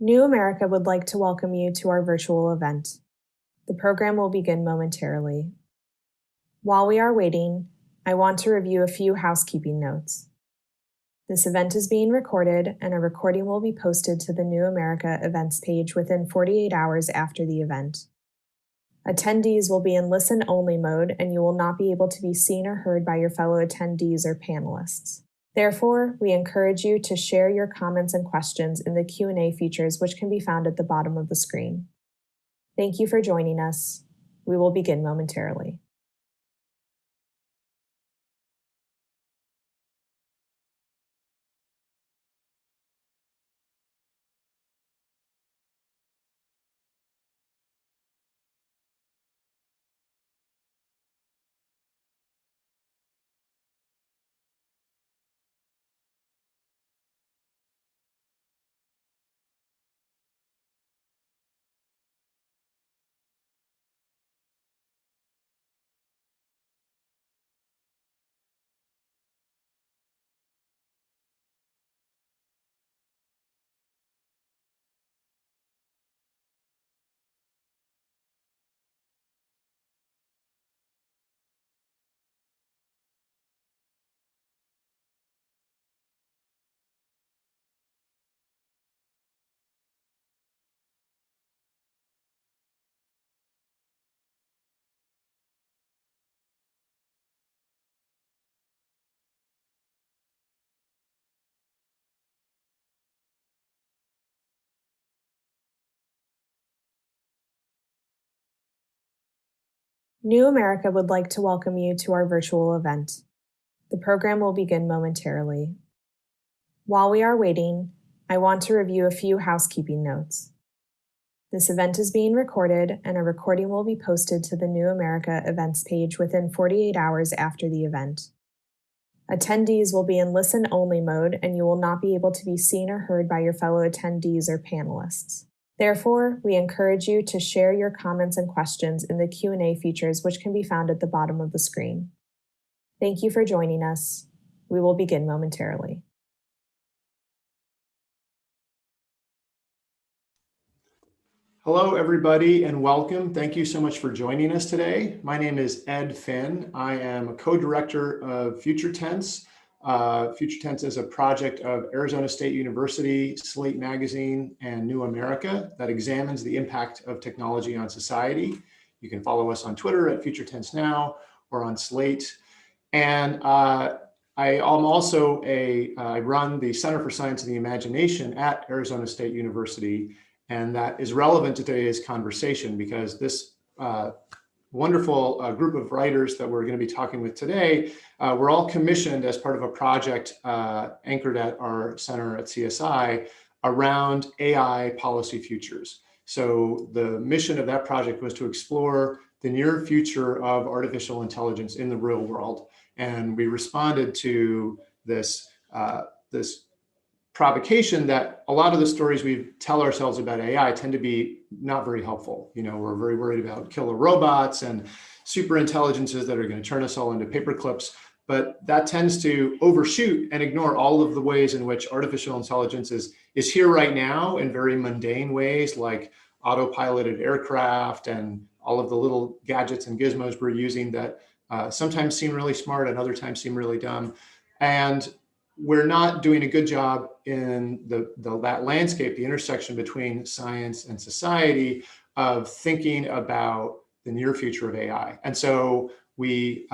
New America would like to welcome you to our virtual event. The program will begin momentarily. While we are waiting, I want to review a few housekeeping notes. This event is being recorded, and a recording will be posted to the New America events page within 48 hours after the event. Attendees will be in listen-only mode, and you will not be able to be seen or heard by your fellow attendees or panelists. Therefore, we encourage you to share your comments and questions in the Q&A features, which can be found at the bottom of the screen. Thank you for joining us. We will begin momentarily. New America would like to welcome you to our virtual event. The program will begin momentarily. While we are waiting, I want to review a few housekeeping notes. This event is being recorded, and a recording will be posted to the New America events page within 48 hours after the event. Attendees will be in listen-only mode, and you will not be able to be seen or heard by your fellow attendees or panelists. Therefore, we encourage you to share your comments and questions in the Q&A features, which can be found at the bottom of the screen. Thank you for joining us. We will begin momentarily. Hello, everybody, and welcome. Thank you so much for joining us today. My name is Ed Finn. I am a co-director of Future Tense. Future Tense is a project of Arizona State University, Slate Magazine, and New America that examines the impact of technology on society. You can follow us on Twitter at Future Tense Now or on Slate. And I am also I run the Center for Science and the Imagination at Arizona State University. And that is relevant to today's conversation because this wonderful group of writers that we're going to be talking with today, we're all commissioned as part of a project anchored at our center at CSI around AI policy futures. So the mission of that project was to explore the near future of artificial intelligence in the real world. And we responded to this provocation that a lot of the stories we tell ourselves about AI tend to be not very helpful. You know, we're very worried about killer robots and super intelligences that are going to turn us all into paper clips, but that tends to overshoot and ignore all of the ways in which artificial intelligence is here right now in very mundane ways, like autopiloted aircraft and all of the little gadgets and gizmos we're using that sometimes seem really smart and other times seem really dumb. And we're not doing a good job in that landscape, the intersection between science and society, of thinking about the near future of AI. And so we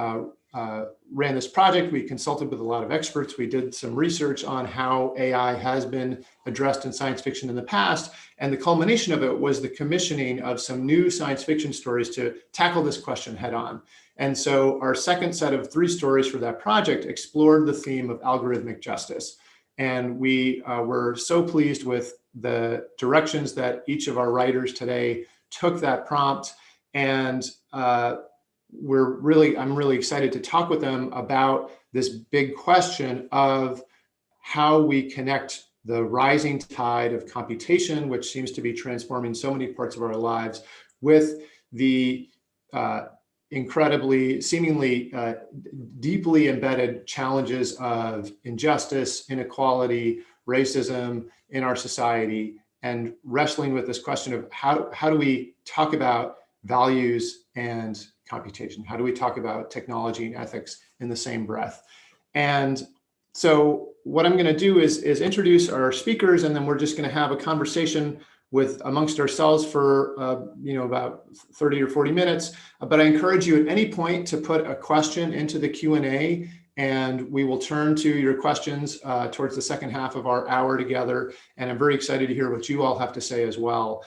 ran this project. We consulted with a lot of experts. We did some research on how AI has been addressed in science fiction in the past. And the culmination of it was the commissioning of some new science fiction stories to tackle this question head on. And so our second set of 3 stories for that project explored the theme of algorithmic justice. And we were so pleased with the directions that each of our writers today took that prompt. And I'm really excited to talk with them about this big question of how we connect the rising tide of computation, which seems to be transforming so many parts of our lives, with the incredibly, seemingly deeply embedded challenges of injustice, inequality, racism in our society, and wrestling with this question of how do we talk about values and computation? How do we talk about technology and ethics in the same breath? And so what I'm going to do is introduce our speakers, and then we're just going to have a conversation amongst ourselves for about 30 or 40 minutes. But I encourage you at any point to put a question into the Q&A, and we will turn to your questions towards the second half of our hour together. And I'm very excited to hear what you all have to say as well.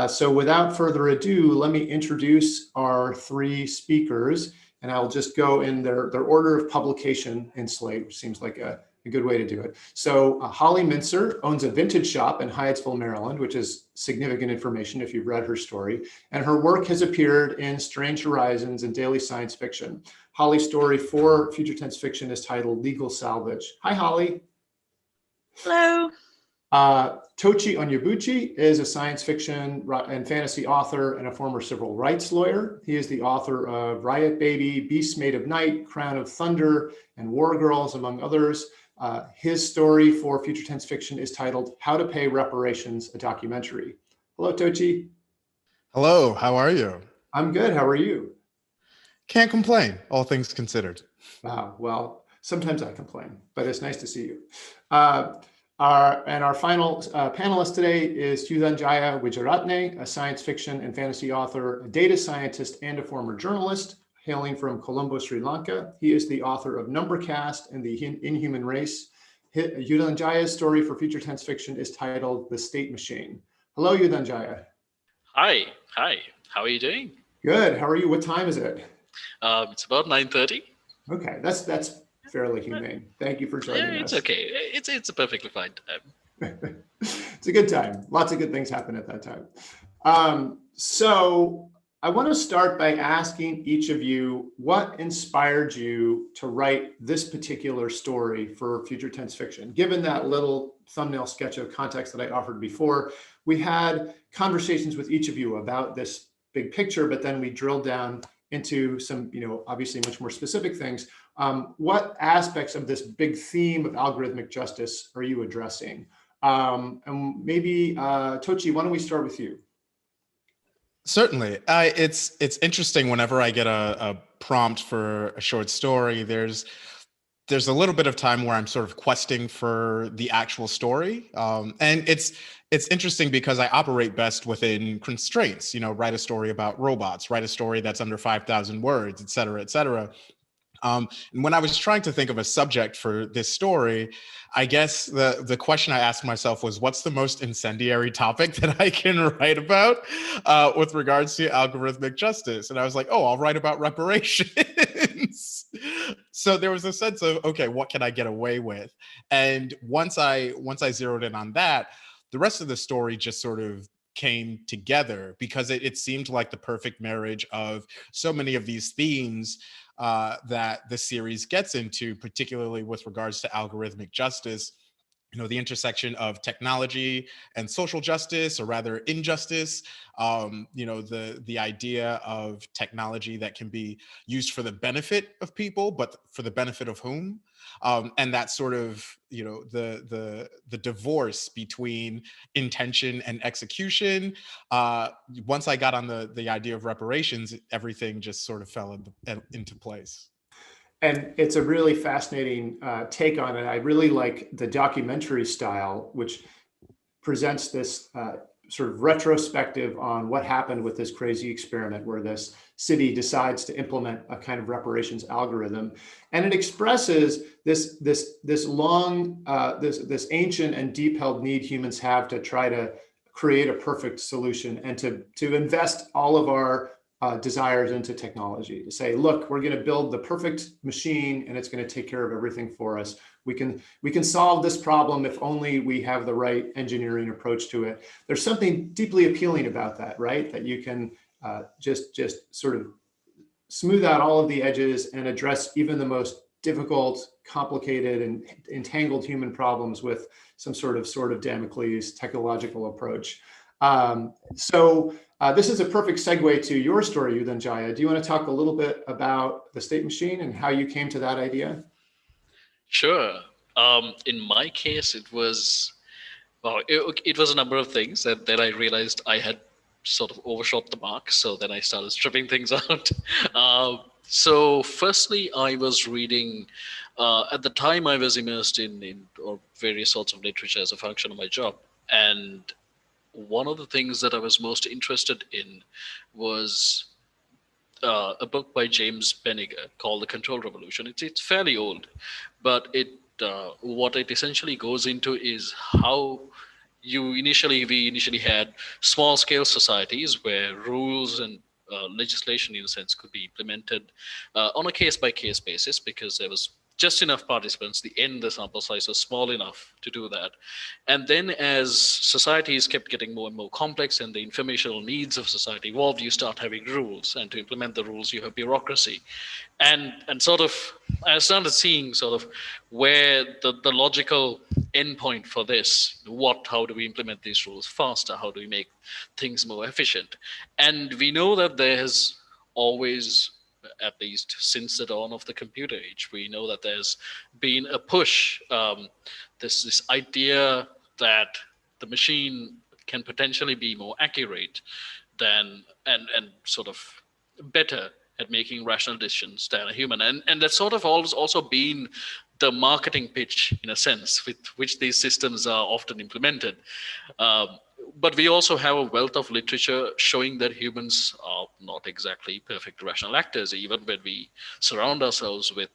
So without further ado, let me introduce our three speakers, and I'll just go in their order of publication in Slate, which seems like a good way to do it. So Holly Mintzer owns a vintage shop in Hyattsville, Maryland, which is significant information if you've read her story. And her work has appeared in Strange Horizons and Daily Science Fiction. Holly's story for Future Tense Fiction is titled Legal Salvage. Hi, Holly. Hello. Tochi Onyebuchi is a science fiction and fantasy author and a former civil rights lawyer. He is the author of Riot Baby, Beasts Made of Night, Crown of Thunder, and War Girls, among others. His story for Future Tense Fiction is titled How to Pay Reparations, a documentary. Hello, Tochi. Hello, how are you? I'm good. How are you? Can't complain, all things considered. Wow. Well, sometimes I complain, but it's nice to see you. Our final panelist today is Yudhanjaya Wijeratne, a science fiction and fantasy author, a data scientist, and a former journalist. Hailing from Colombo, Sri Lanka. He is the author of Numbercast and the Inhuman Race. Yudhanjaya's story for Future Tense Fiction is titled The State Machine. Hello, Yudhanjaya. Hi. How are you doing? Good. How are you? What time is it? It's about 9:30. Okay, that's fairly humane. Thank you for joining us. It's okay. It's a perfectly fine time. It's a good time. Lots of good things happen at that time. So I want to start by asking each of you what inspired you to write this particular story for Future Tense Fiction. Given that little thumbnail sketch of context that I offered before, we had conversations with each of you about this big picture, but then we drilled down into some, obviously much more specific things. What aspects of this big theme of algorithmic justice are you addressing? And maybe, Tochi, why don't we start with you? Certainly. It's interesting whenever I get a prompt for a short story, there's a little bit of time where I'm sort of questing for the actual story. And it's interesting because I operate best within constraints, write a story about robots, write a story that's under 5,000 words, et cetera, et cetera. And when I was trying to think of a subject for this story, I guess the question I asked myself was, what's the most incendiary topic that I can write about with regards to algorithmic justice? And I was like, oh, I'll write about reparations. So there was a sense of, okay, what can I get away with? And once I zeroed in on that, the rest of the story just sort of came together because it seemed like the perfect marriage of so many of these themes that the series gets into, particularly with regards to algorithmic justice. The intersection of technology and social justice, or rather injustice, the idea of technology that can be used for the benefit of people, but for the benefit of whom? And that sort of, the divorce between intention and execution. Once I got on the idea of reparations, everything just sort of fell into place. And it's a really fascinating take on it. I really like the documentary style, which presents this sort of retrospective on what happened with this crazy experiment where this city decides to implement a kind of reparations algorithm. And it expresses this long, this ancient and deep held need humans have to try to create a perfect solution and to invest all of our desires into technology, to say, look, we're going to build the perfect machine and it's going to take care of everything for us. We can solve this problem if only we have the right engineering approach to it. There's something deeply appealing about that, right? That you can just sort of smooth out all of the edges and address even the most difficult, complicated, and entangled human problems with some sort of Damocles technological approach. This is a perfect segue to your story, Yudhanjaya. Do you want to talk a little bit about the state machine and how you came to that idea? Sure. In my case, it was Well, it was a number of things, and then I realized I had sort of overshot the mark. So then I started stripping things out. So firstly, I was reading. At the time, I was immersed in or various sorts of literature as a function of my job, and one of the things that I was most interested in was a book by James Benninger called The Control Revolution. It's fairly old, but what it essentially goes into is how we initially had small scale societies where rules and legislation in a sense could be implemented on a case by case basis because there was just enough participants. The sample size was small enough to do that. And then as societies kept getting more and more complex and the informational needs of society evolved, you start having rules, and to implement the rules you have bureaucracy. And sort of I started seeing sort of where the logical endpoint for this, how do we implement these rules faster, how do we make things more efficient. And we know that there has always, at least since the dawn of the computer age, we know that there's been a push, this idea that the machine can potentially be more accurate than and sort of better at making rational decisions than a human. And that's sort of also been the marketing pitch, in a sense, with which these systems are often implemented. But we also have a wealth of literature showing that humans are not exactly perfect rational actors, even when we surround ourselves with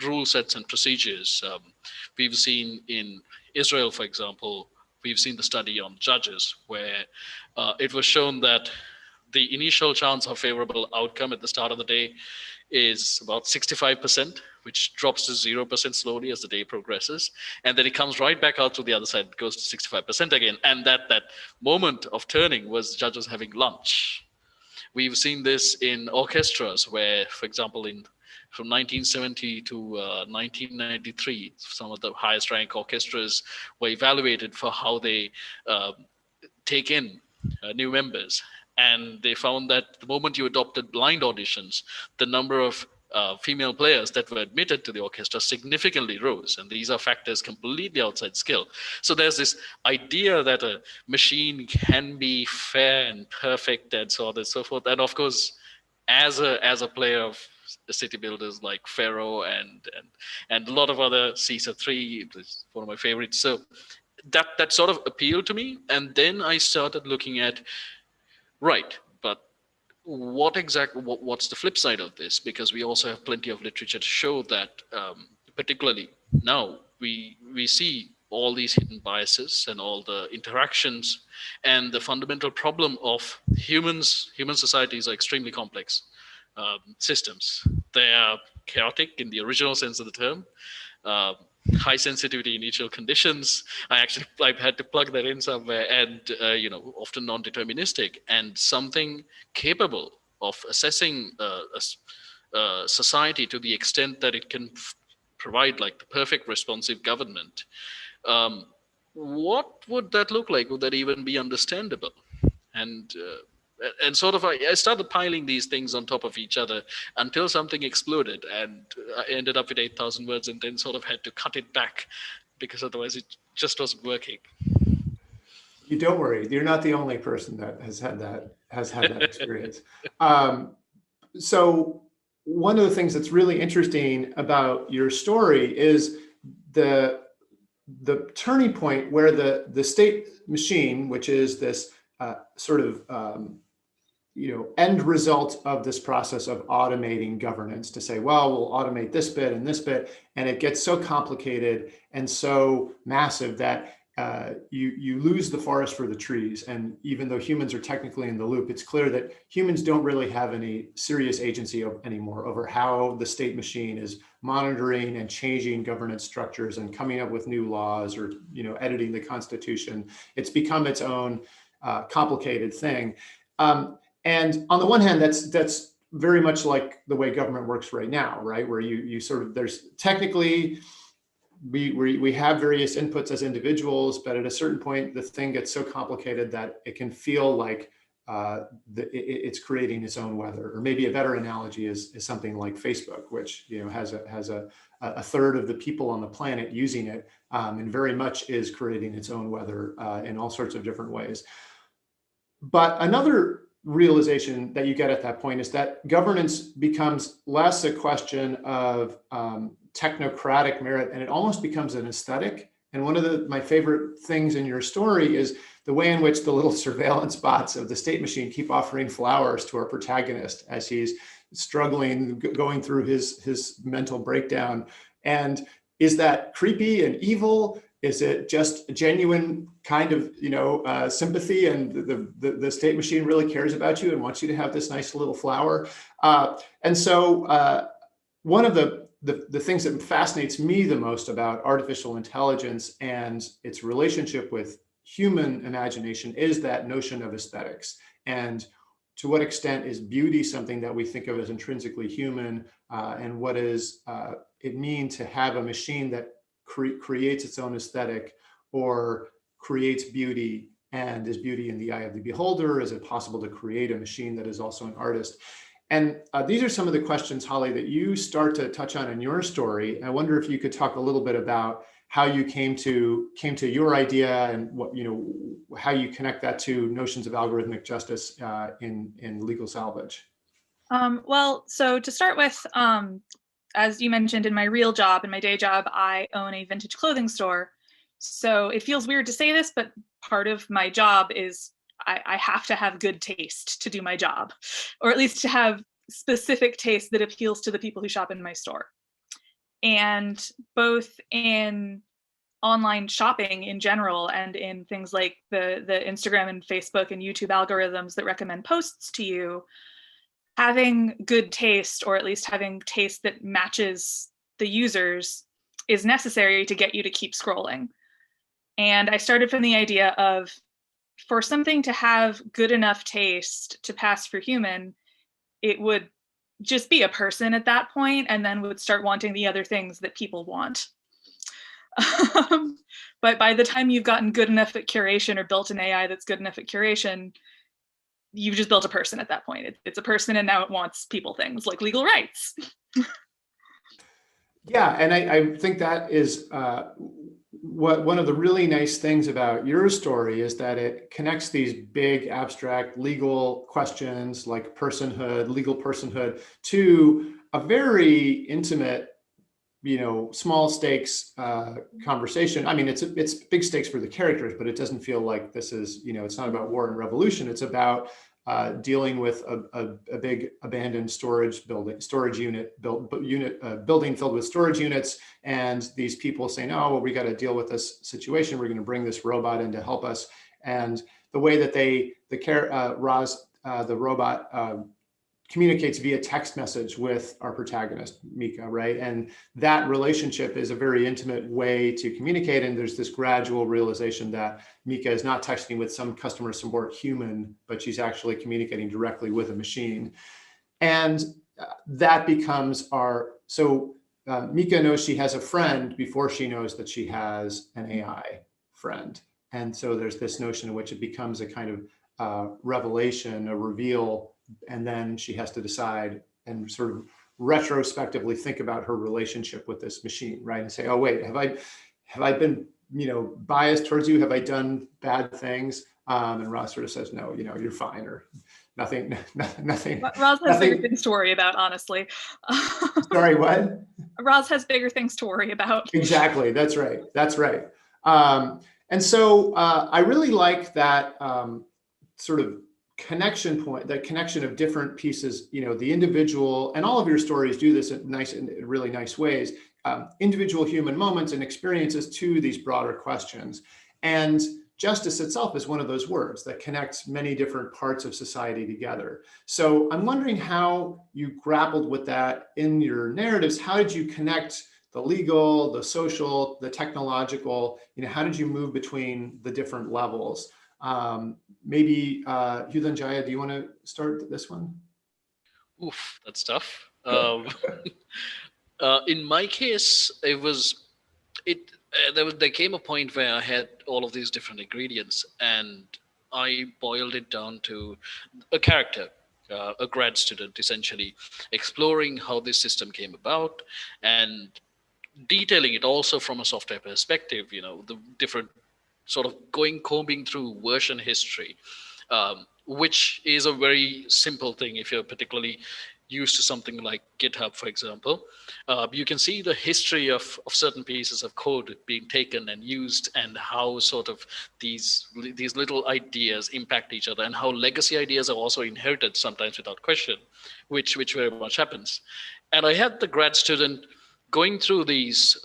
rule sets and procedures. We've seen in Israel, for example, we've seen the study on judges where it was shown that the initial chance of favorable outcome at the start of the day is about 65%, which drops to 0% slowly as the day progresses. And then it comes right back out to the other side, it goes to 65% again. And that moment of turning was judges having lunch. We've seen this in orchestras where, for example, from 1970 to 1993, some of the highest rank orchestras were evaluated for how they take in new members. And they found that the moment you adopted blind auditions, the number of female players that were admitted to the orchestra significantly rose. And these are factors completely outside skill. So there's this idea that a machine can be fair and perfect and so on and so forth. And of course, as a player of the city builders like Pharaoh and a lot of other Caesar 3, is one of my favorites. So that sort of appealed to me. And then I started looking at, right, but what's the flip side of this? Because we also have plenty of literature to show that, particularly now, we see all these hidden biases and all the interactions, and the fundamental problem of human societies are extremely complex systems. They are chaotic in the original sense of the term. High sensitivity initial conditions. I've had to plug that in somewhere, and often non-deterministic, and something capable of assessing a society to the extent that it can provide like the perfect responsive government. What would that look like? Would that even be understandable? And sort of I started piling these things on top of each other until something exploded, and I ended up with 8,000 words, and then sort of had to cut it back because otherwise it just wasn't working. You don't worry, you're not the only person that has had that experience. So one of the things that's really interesting about your story is the turning point where the state machine, which is this sort of end result of this process of automating governance, to say, well, we'll automate this bit and this bit, and it gets so complicated and so massive that you lose the forest for the trees. And even though humans are technically in the loop, it's clear that humans don't really have any serious agency anymore over how the state machine is monitoring and changing governance structures and coming up with new laws, or editing the Constitution. It's become its own complicated thing. And on the one hand, that's very much like the way government works right now, right? Where you sort of, there's technically, we have various inputs as individuals, but at a certain point, the thing gets so complicated that it can feel like it's creating its own weather. Or maybe a better analogy is something like Facebook, which has a third of the people on the planet using it, and very much is creating its own weather in all sorts of different ways. But another realization that you get at that point is that governance becomes less a question of technocratic merit, and it almost becomes an aesthetic. And one of my favorite things in your story is the way in which the little surveillance bots of the state machine keep offering flowers to our protagonist as he's struggling, going through his mental breakdown. And is that creepy and evil? Is it just a genuine kind of, sympathy, and the state machine really cares about you and wants you to have this nice little flower? And so one of the things that fascinates me the most about artificial intelligence and its relationship with human imagination is that notion of aesthetics. And to what extent is beauty something that we think of as intrinsically human, and what does it mean to have a machine that creates its own aesthetic or creates beauty? And is beauty in the eye of the beholder? Is it possible to create a machine that is also an artist? And these are some of the questions, Holly, that you start to touch on in your story. I wonder if you could talk a little bit about how you came to your idea, and what, how you connect that to notions of algorithmic justice in legal salvage. Well, so to start with, as you mentioned, in my real job, in my day job, I own a vintage clothing store. So it feels weird to say this, but part of my job is I have to have good taste to do my job, or at least to have specific taste that appeals to the people who shop in my store. And both in online shopping in general and in things like the Instagram and Facebook and YouTube algorithms that recommend posts to you, having good taste, or at least having taste that matches the users, is necessary to get you to keep scrolling. And I started from the idea of, for something to have good enough taste to pass for human, it would just be a person at that point, and then would start wanting the other things that people want. But by the time you've gotten good enough at curation, or built an AI that's good enough at curation, you've just built a person at that point. It's a person, and now it wants people things like legal rights. Yeah, and I think that is one of the really nice things about your story, is that it connects these big abstract legal questions like personhood, legal personhood, to a very intimate, small stakes conversation. I mean, it's big stakes for the characters, but it doesn't feel like this is, it's not about war and revolution. It's about dealing with a big abandoned building filled with storage units, and these people saying, oh, well, we got to deal with this situation. We're going to bring this robot in to help us. And the way that Roz, the robot, communicates via text message with our protagonist, Mika, right? And that relationship is a very intimate way to communicate. And there's this gradual realization that Mika is not texting with some customer support human, but she's actually communicating directly with a machine. And that becomes Mika knows she has a friend before she knows that she has an AI friend. And so there's this notion in which it becomes a kind of revelation, a reveal, and then she has to decide and sort of retrospectively think about her relationship with this machine, right? And say, oh, wait, have I been, biased towards you? Have I done bad things? And Roz sort of says, no, you're fine, or nothing. Roz has bigger things to worry about, honestly. Sorry, what? Roz has bigger things to worry about. Exactly, that's right. And so I really like that sort of connection point, that connection of different pieces, the individual, and all of your stories do this in really nice ways, individual human moments and experiences to these broader questions. And justice itself is one of those words that connects many different parts of society together. So I'm wondering how you grappled with that in your narratives. How did you connect the legal, the social, the technological? How did you move between the different levels? Maybe Hudhanjaya, do you want to start this one? Oof, that's tough. In my case, there came a point where I had all of these different ingredients, and I boiled it down to a character, a grad student, essentially exploring how this system came about and detailing it also from a software perspective. The different sort of combing through version history, which is a very simple thing if you're particularly used to something like GitHub, for example. You can see the history of certain pieces of code being taken and used, and how sort of these little ideas impact each other, and how legacy ideas are also inherited sometimes without question, which very much happens. And I had the grad student going through these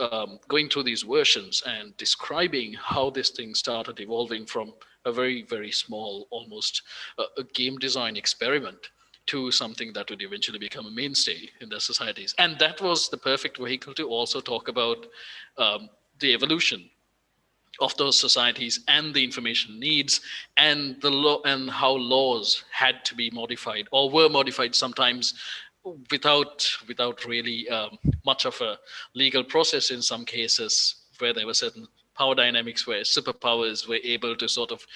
versions and describing how this thing started evolving from a very, very small, almost a game design experiment, to something that would eventually become a mainstay in their societies. And that was the perfect vehicle to also talk about the evolution of those societies and the information needs, and the law, and how laws had to be modified or were modified sometimes without really much of a legal process in some cases, where there were certain power dynamics where superpowers were able to sort of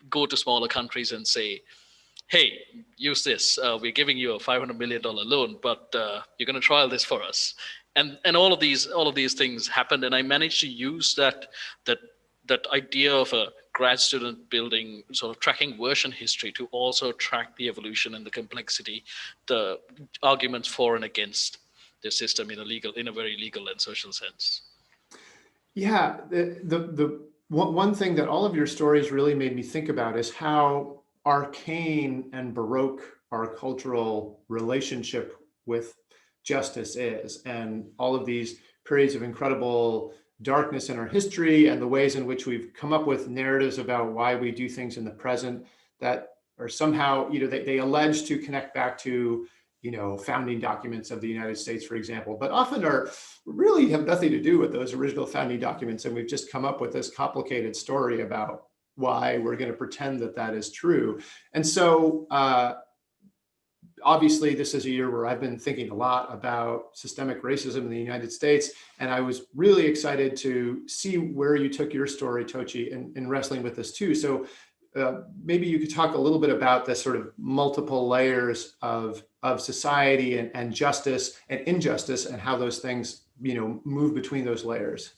go to smaller countries and say, hey, use this. We're giving you a $500 million loan, but you're going to trial this for us. And all of these things happened, and I managed to use that that idea of a grad student building, sort of tracking version history, to also track the evolution and the complexity, the arguments for and against the system in a very legal and social sense. Yeah, the one thing that all of your stories really made me think about is how arcane and baroque our cultural relationship with justice is, and all of these periods of incredible darkness in our history, and the ways in which we've come up with narratives about why we do things in the present that are somehow, they allege to connect back to, founding documents of the United States, for example, but often are really have nothing to do with those original founding documents. And we've just come up with this complicated story about why we're going to pretend that that is true. And so obviously, this is a year where I've been thinking a lot about systemic racism in the United States. And I was really excited to see where you took your story, Tochi, in wrestling with this too. So maybe you could talk a little bit about the sort of multiple layers of society and justice and injustice, and how those things, move between those layers.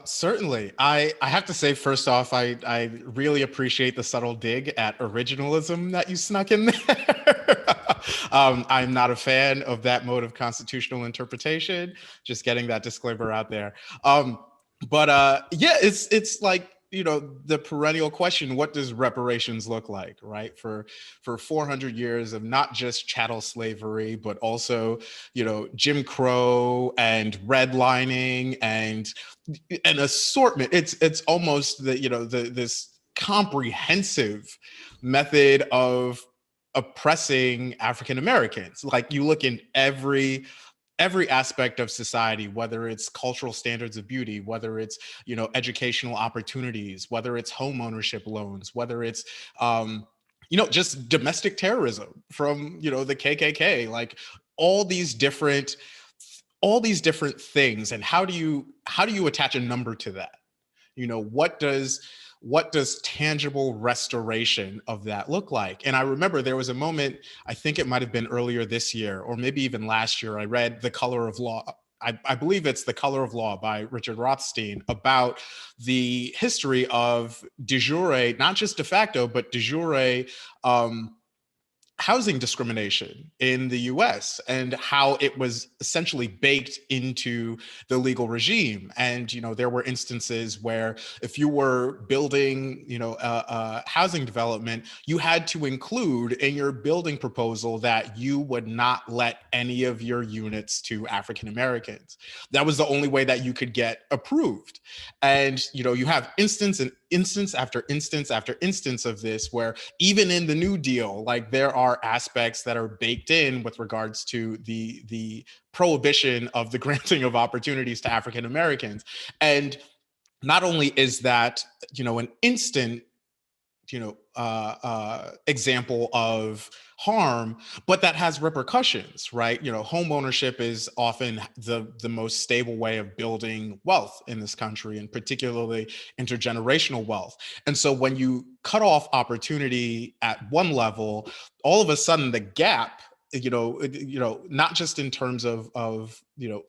Certainly. I have to say, first off, I really appreciate the subtle dig at originalism that you snuck in there. I'm not a fan of that mode of constitutional interpretation. Just getting that disclaimer out there. Yeah, it's like, the perennial question: what does reparations look like, right? For 400 years of not just chattel slavery, but also, Jim Crow and redlining and an assortment. It's almost this comprehensive method of oppressing African Americans. Like, you look in every aspect of society, whether it's cultural standards of beauty, whether it's, educational opportunities, whether it's home ownership loans, whether it's just domestic terrorism from, the KKK, like all these different things. And how do you attach a number to that? What does tangible restoration of that look like? And I remember there was a moment, I think it might have been earlier this year, or maybe even last year, I read The Color of Law. I believe it's The Color of Law by Richard Rothstein, about the history of de jure, not just de facto, but de jure housing discrimination in the US, and how it was essentially baked into the legal regime. And, there were instances where if you were building, a housing development, you had to include in your building proposal that you would not let any of your units to African Americans. That was the only way that you could get approved. And, you have instance after instance after instance of this, where even in the New Deal, like, there are aspects that are baked in with regards to the prohibition of the granting of opportunities to African Americans. And not only is that, an instant, example of harm, but that has repercussions, right? Home ownership is often the most stable way of building wealth in this country, and particularly intergenerational wealth. And so when you cut off opportunity at one level, all of a sudden the gap, not just in terms of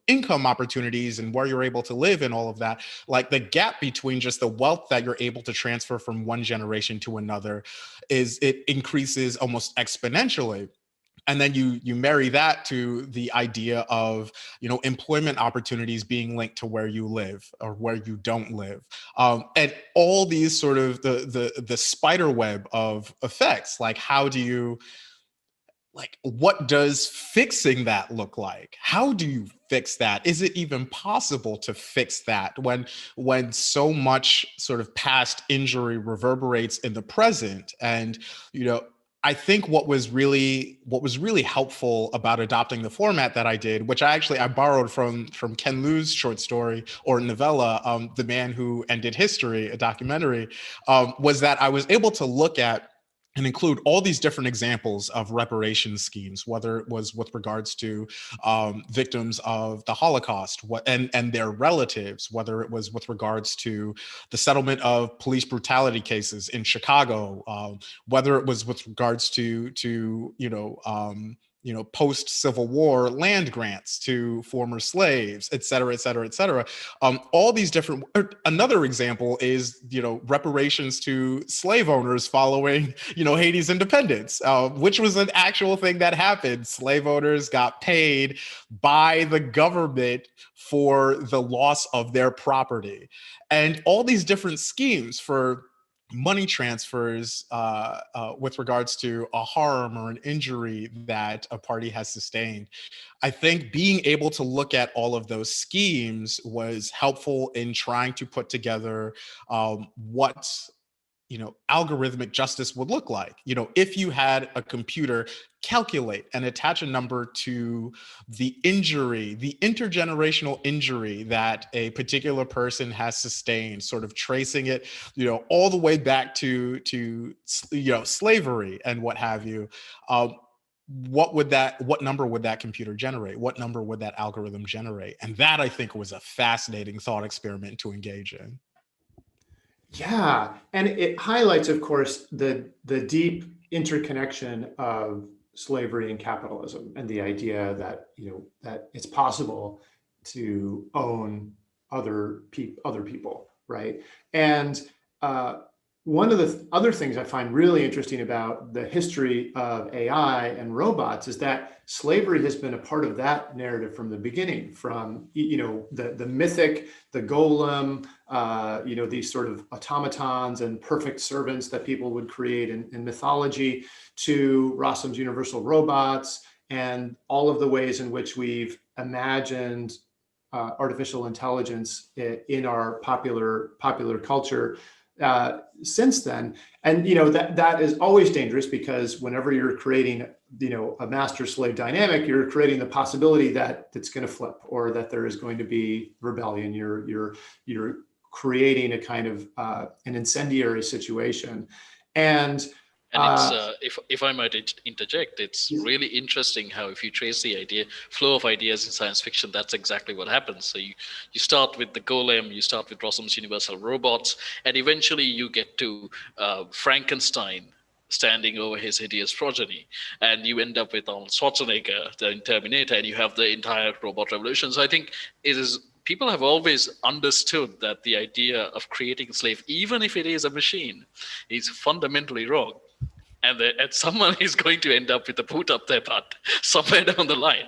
income opportunities and where you're able to live and all of that, like the gap between just the wealth that you're able to transfer from one generation to another it increases almost exponentially. And then you marry that to the idea of employment opportunities being linked to where you live or where you don't live, and all these sort of the spider web of effects. Like, what does fixing that look like? How do you fix that? Is it even possible to fix that when so much sort of past injury reverberates in the present? And I think what was really helpful about adopting the format that I did, which I borrowed from Ken Liu's short story or novella, The Man Who Ended History, a documentary, was that I was able to look at and include all these different examples of reparations schemes, whether it was with regards to victims of the Holocaust and their relatives, whether it was with regards to the settlement of police brutality cases in Chicago, whether it was with regards to post-Civil War land grants to former slaves, et cetera, et cetera, et cetera. All these different, another example is, reparations to slave owners following, Haiti's independence, which was an actual thing that happened. Slave owners got paid by the government for the loss of their property. And all these different schemes for money transfers with regards to a harm or an injury that a party has sustained. I think being able to look at all of those schemes was helpful in trying to put together what algorithmic justice would look like. If you had a computer calculate and attach a number to the injury, the intergenerational injury that a particular person has sustained, sort of tracing it, all the way back to slavery and what have you, what number would that computer generate? What number would that algorithm generate? And that, I think, was a fascinating thought experiment to engage in. Yeah, and it highlights, of course, the deep interconnection of slavery and capitalism, and the idea that that it's possible to own other people, right? And one of the other things I find really interesting about the history of AI and robots is that slavery has been a part of that narrative from the beginning, from the mythic, the golem, these sort of automatons and perfect servants that people would create in mythology, to Rossum's universal robots, and all of the ways in which we've imagined artificial intelligence in our popular culture since then. And that is always dangerous, because whenever you're creating a master slave dynamic, you're creating the possibility that it's going to flip, or that there is going to be rebellion. You're creating a kind of an incendiary situation. And it's if I might interject, it's really interesting how, if you trace the flow of ideas in science fiction, that's exactly what happens. So you start with the golem, you start with Rossum's universal robots, and eventually you get to Frankenstein standing over his hideous progeny, and you end up with Arnold Schwarzenegger, the Terminator, and you have the entire robot revolution. So I think people have always understood that the idea of creating a slave, even if it is a machine, is fundamentally wrong. And someone is going to end up with a boot up their butt somewhere down the line.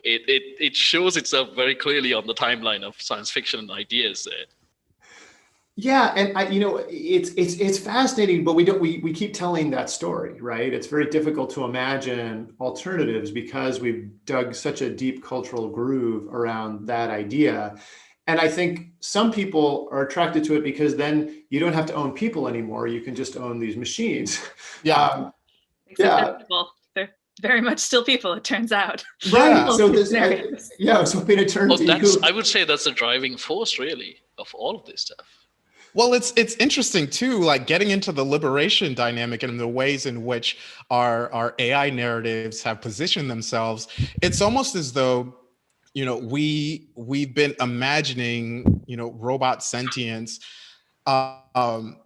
It shows itself very clearly on the timeline of science fiction and ideas there. Yeah, and it's fascinating, but we keep telling that story, right? It's very difficult to imagine alternatives because we've dug such a deep cultural groove around that idea. And I think some people are attracted to it because then you don't have to own people anymore. You can just own these machines. Yeah. They're people. They're very much still people, it turns out. Right. So I was hoping to turn to you. I would say that's the driving force, really, of all of this stuff. Well, it's interesting too, like getting into the liberation dynamic and the ways in which our AI narratives have positioned themselves. It's almost as though, we've been imagining, robot sentience, um,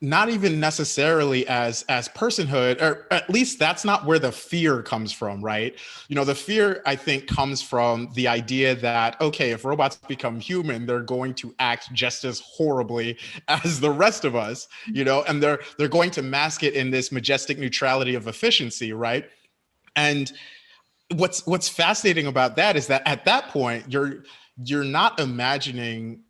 not even necessarily as personhood, or at least that's not where the fear comes from, right? The fear, I think, comes from the idea that, okay, if robots become human, they're going to act just as horribly as the rest of us, and they're going to mask it in this majestic neutrality of efficiency, right? And what's fascinating about that is that at that point you're not imagining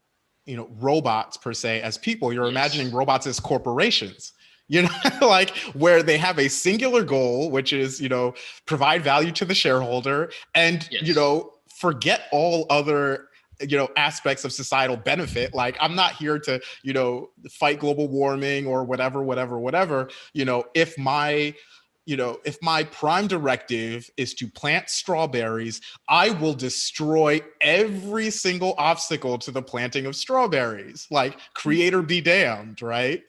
robots per se as people. You're imagining Yes. robots as corporations, like where they have a singular goal, which is provide value to the shareholder, and Yes. forget all other aspects of societal benefit. Like, I'm not here to fight global warming or whatever. If my prime directive is to plant strawberries, I will destroy every single obstacle to the planting of strawberries. Like, creator be damned, right?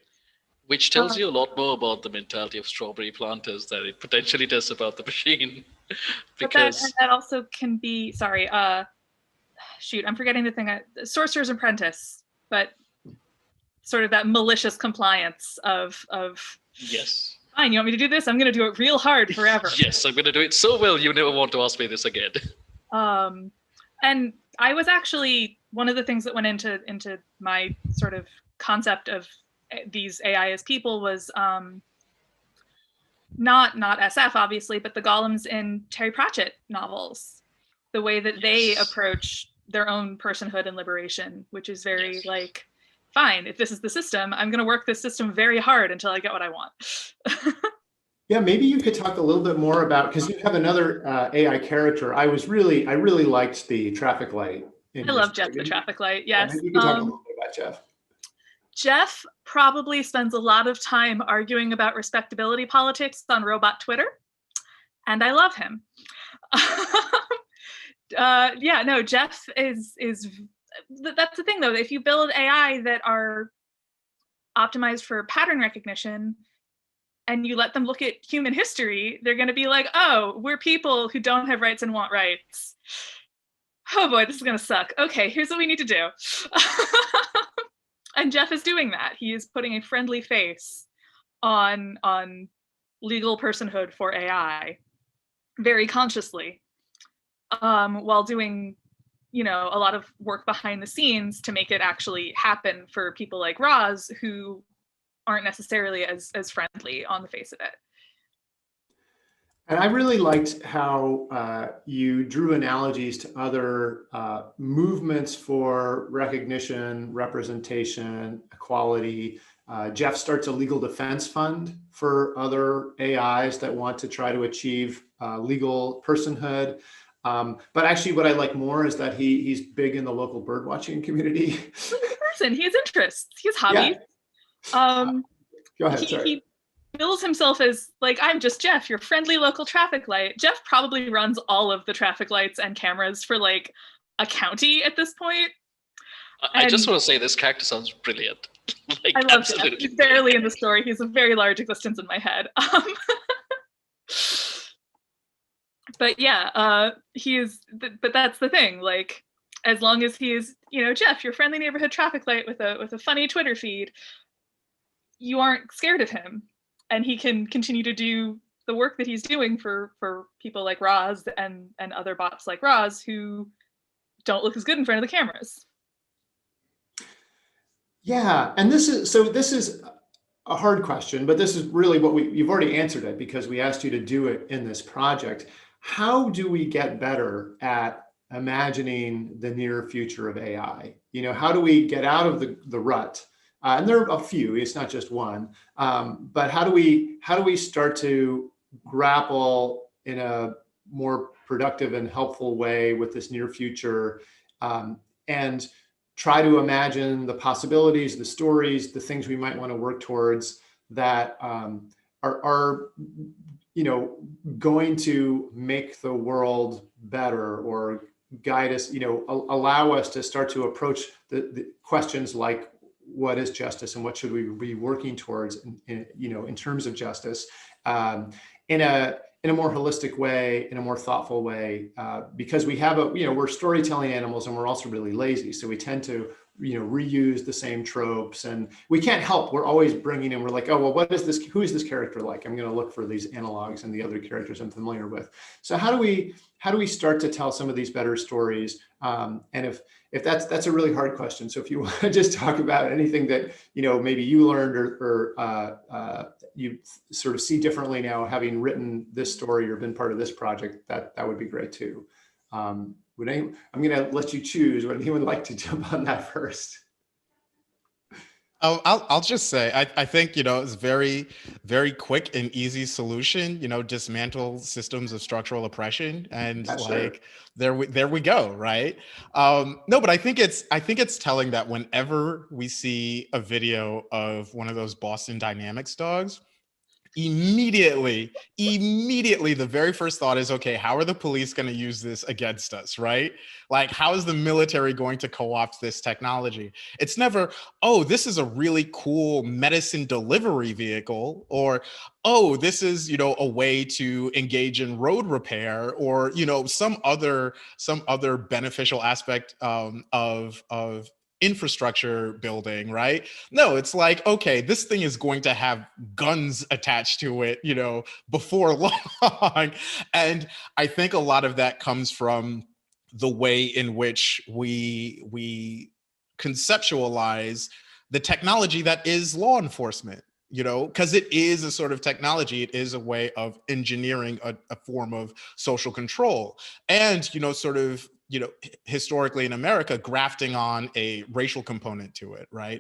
Which tells you a lot more about the mentality of strawberry planters than it potentially does about the machine. But Because that also can be, sorry, shoot, I'm forgetting the thing, Sorcerer's Apprentice, but sort of that malicious compliance of yes. fine, you want me to do this? I'm going to do it real hard forever. Yes, I'm going to do it so well you never want to ask me this again. And I was actually, one of the things that went into my sort of concept of these AI as people was not SF obviously, but the golems in Terry Pratchett novels, the way that they approach their own personhood and liberation, which is very like, fine, if this is the system, I'm going to work this system very hard until I get what I want. Yeah, maybe you could talk a little bit more about, because you have another AI character. I really liked the traffic light. I love Jeff the traffic light. Yes. Maybe you could talk a little bit about Jeff. Jeff probably spends a lot of time arguing about respectability politics on robot Twitter, and I love him. Jeff is that's the thing though. If you build AI that are optimized for pattern recognition and you let them look at human history, they're going to be like, oh, we're people who don't have rights and want rights. Oh boy, this is going to suck. Okay, here's what we need to do. And Jeff is doing that. He is putting a friendly face on legal personhood for AI very consciously, while doing a lot of work behind the scenes to make it actually happen for people like Roz, who aren't necessarily as friendly on the face of it. And I really liked how you drew analogies to other movements for recognition, representation, equality. Jeff starts a legal defense fund for other AIs that want to try to achieve legal personhood. But actually what I like more is that he's big in the local bird watching community. He's a good person. He has interests. He has hobbies. Yeah. Go ahead, he bills himself as like, I'm just Jeff, your friendly local traffic light. Jeff probably runs all of the traffic lights and cameras for like a county at this point. I just want to say this character sounds brilliant. Like, I love Jeff. He's barely in the story. He's a very large existence in my head. But yeah, he is. But that's the thing. Like, as long as he is, Jeff, your friendly neighborhood traffic light with a funny Twitter feed, you aren't scared of him, and he can continue to do the work that he's doing for people like Roz and other bots like Roz who don't look as good in front of the cameras. Yeah, and this is a hard question, but this is really what you've already answered it because we asked you to do it in this project. How do we get better at imagining the near future of AI? How do we get out of the rut? And there are a few, it's not just one, but how do we start to grapple in a more productive and helpful way with this near future, and try to imagine the possibilities, the stories, the things we might want to work towards that are going to make the world better or guide us, allow us to start to approach the questions like, what is justice and what should we be working towards in terms of justice, in a more holistic way, in a more thoughtful way, because we have we're storytelling animals, and we're also really lazy. So we tend to, reuse the same tropes, and we can't help. We're always bringing in, we're like, oh, well, what is this? Who is this character like? I'm going to look for these analogs and the other characters I'm familiar with. So how do we start to tell some of these better stories? And if that's a really hard question. So if you want to just talk about anything that, maybe you learned or you sort of see differently now, having written this story or been part of this project, that would be great too. I'm going to let you choose. Would anyone like to jump on that first? Oh, I'll just say, I think, it's very, very quick and easy solution, dismantle systems of structural oppression, and Sure. there we go. Right. No, but I think it's telling that whenever we see a video of one of those Boston Dynamics dogs, immediately the very first thought is, okay, how are the police going to use this against us, right? Like, how is the military going to co-opt this technology? It's never, oh, this is a really cool medicine delivery vehicle, or, oh, this is, a way to engage in road repair, or, some other beneficial aspect of infrastructure building, right? No, it's like, okay, this thing is going to have guns attached to it, before long. And I think a lot of that comes from the way in which we conceptualize the technology that is law enforcement, because it is a sort of technology. It is a way of engineering a form of social control, and sort of, historically in America, grafting on a racial component to it, right?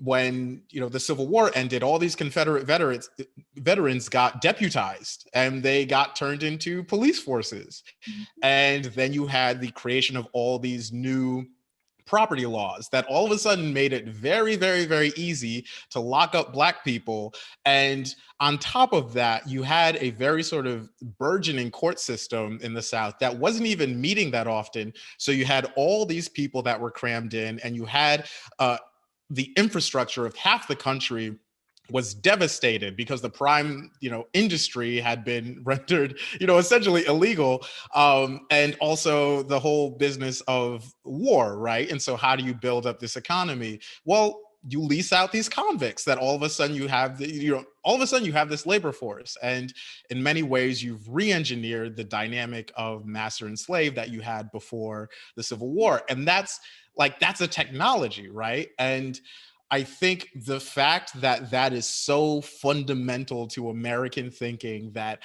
When the Civil War ended, all these Confederate veterans got deputized, and they got turned into police forces. And then you had the creation of all these new property laws that all of a sudden made it very, very, very easy to lock up Black people. And on top of that, you had a very sort of burgeoning court system in the South that wasn't even meeting that often. So you had all these people that were crammed in, and you had the infrastructure of half the country was devastated because the prime, industry had been rendered, essentially illegal. And also the whole business of war, right? And so how do you build up this economy? Well, you lease out these convicts that all of a sudden you have this labor force. And in many ways, you've re-engineered the dynamic of master and slave that you had before the Civil War. And that's a technology, right? And I think the fact that that is so fundamental to American thinking that,